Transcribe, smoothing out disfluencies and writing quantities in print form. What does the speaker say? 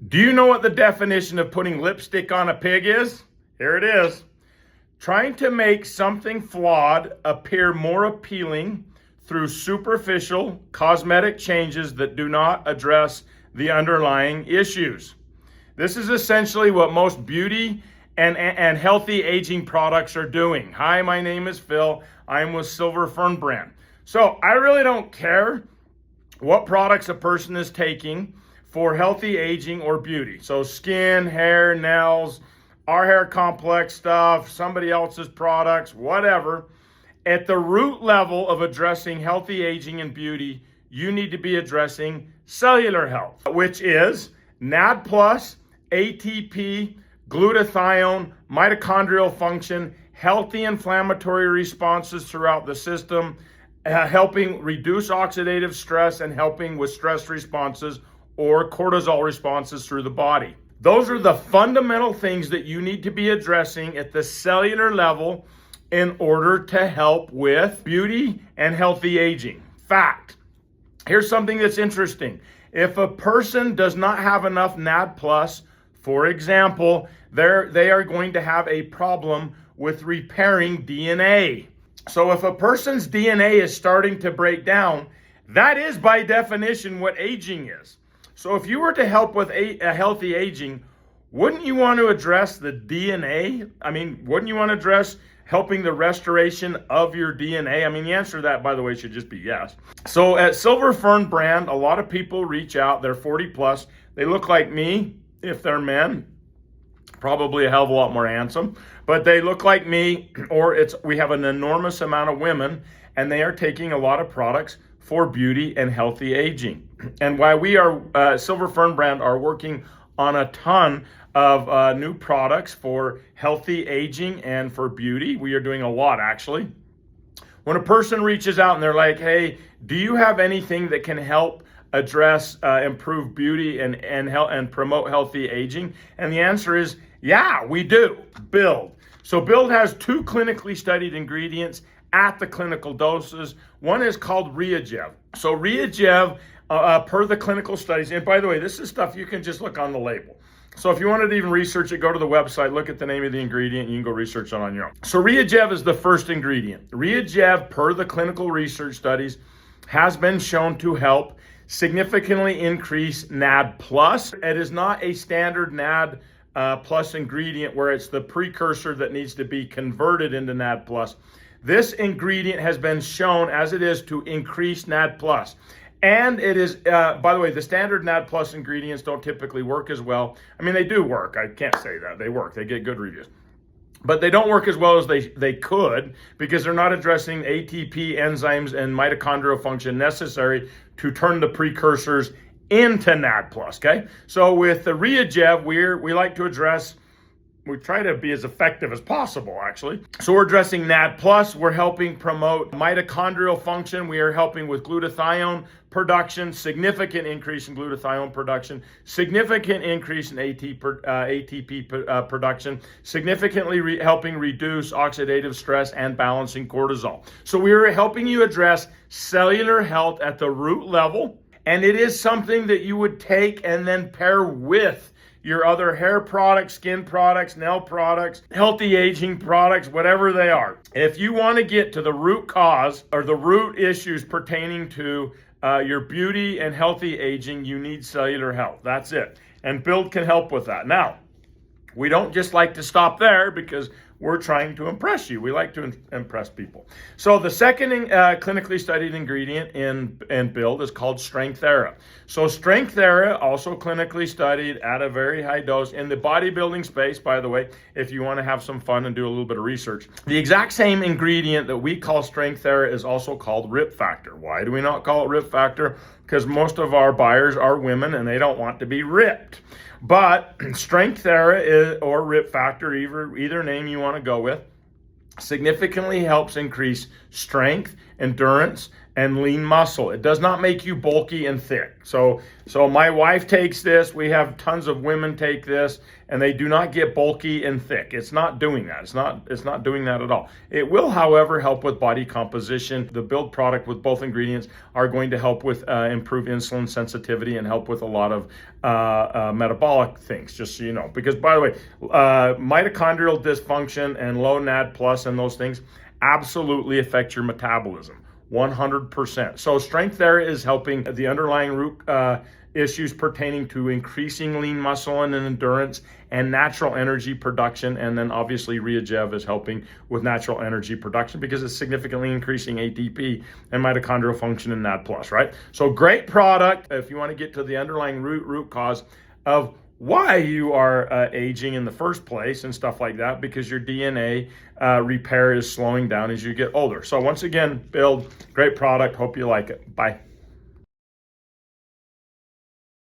Do you know what the definition of putting lipstick on a pig is? Here it is. Trying to make something flawed appear more appealing through superficial cosmetic changes that do not address the underlying issues. This is essentially what most beauty and healthy aging products are doing. Hi, my name is Phil. I'm with Silver Fern Brand. So I really don't care what products a person is taking for healthy aging or beauty. So skin, hair, nails, our hair complex stuff, somebody else's products, whatever. At the root level of addressing healthy aging and beauty, you need to be addressing cellular health, which is NAD+, ATP, glutathione, mitochondrial function, healthy inflammatory responses throughout the system, helping reduce oxidative stress and helping with stress responses or cortisol responses through the body. Those are the fundamental things that you need to be addressing at the cellular level in order to help with beauty and healthy aging. Fact. Here's something that's interesting. If a person does not have enough NAD+, for example, they are going to have a problem with repairing DNA. So if a person's DNA is starting to break down, that is by definition what aging is. So if you were to help with a healthy aging, wouldn't you want to address the DNA? I mean, wouldn't you want to address helping the restoration of your DNA? I mean, the answer to that, by the way, should just be yes. So at Silver Fern Brand, a lot of people reach out. They're 40 plus. They look like me. If they're men, probably a hell of a lot more handsome, but they look like me, or we have an enormous amount of women, and they are taking a lot of products for beauty and healthy aging. And while we are, Silver Fern Brand are working on a ton of new products for healthy aging and for beauty. We are doing a lot, actually. When a person reaches out and they're like, hey, do you have anything that can help address, improve beauty and promote healthy aging? And the answer is, yeah, we do. Build. So Build has 2 clinically studied ingredients at the clinical doses. One is called Reagev. So Reagev, per the clinical studies, and by the way, this is stuff you can just look on the label. So if you wanted to even research it, go to the website, look at the name of the ingredient, you can go research it on your own. So Reagev is the first ingredient. Reagev, per the clinical research studies, has been shown to help significantly increase NAD+. It is not a standard NAD plus ingredient where it's the precursor that needs to be converted into NAD+. This ingredient has been shown as it is to increase NAD+. And it is, by the way, the standard NAD+ ingredients don't typically work as well. I mean, they do work. I can't say that. They work. They get good reviews. But they don't work as well as they could because they're not addressing ATP enzymes and mitochondrial function necessary to turn the precursors into NAD+, okay? So with the Reagev, we like to address, we try to be as effective as possible, actually. So we're addressing NAD+, we're helping promote mitochondrial function, we are helping with glutathione production, significant increase in glutathione production, significant increase in ATP production, significantly helping reduce oxidative stress and balancing cortisol. So we're helping you address cellular health at the root level, and it is something that you would take and then pair with your other hair products, skin products, nail products, healthy aging products, whatever they are. If you want to get to the root cause or the root issues pertaining to your beauty and healthy aging, you need cellular health. That's it. And Build can help with that. Now, we don't just like to stop there because we're trying to impress you. We like to impress people. So the second clinically studied ingredient in Build is called Strength Era. So Strength Era, also clinically studied at a very high dose in the bodybuilding space, by the way, if you want to have some fun and do a little bit of research. The exact same ingredient that we call Strength Era is also called Rip Factor. Why do we not call it Rip Factor? Because most of our buyers are women and they don't want to be ripped. But Strength Era or Rip Factor, either name you want to go with, significantly helps increase strength, endurance, and lean muscle. It does not make you bulky and thick. So my wife takes this. We have tons of women take this, and they do not get bulky and thick. It's not doing that. It's not doing that at all. It will, however, help with body composition. The build product with both ingredients are going to help with improve insulin sensitivity and help with a lot of metabolic things, just so you know. Because, by the way, mitochondrial dysfunction and low NAD plus and those things absolutely affect your metabolism. 100%. So strength there is helping the underlying root issues pertaining to increasing lean muscle and endurance and natural energy production. And then obviously Reagev is helping with natural energy production because it's significantly increasing ATP and mitochondrial function in NAD+, right? So great product if you want to get to the underlying root cause of why you are aging in the first place and stuff like that, because your DNA repair is slowing down as you get older. So once again, Build, great product. Hope you like it. Bye.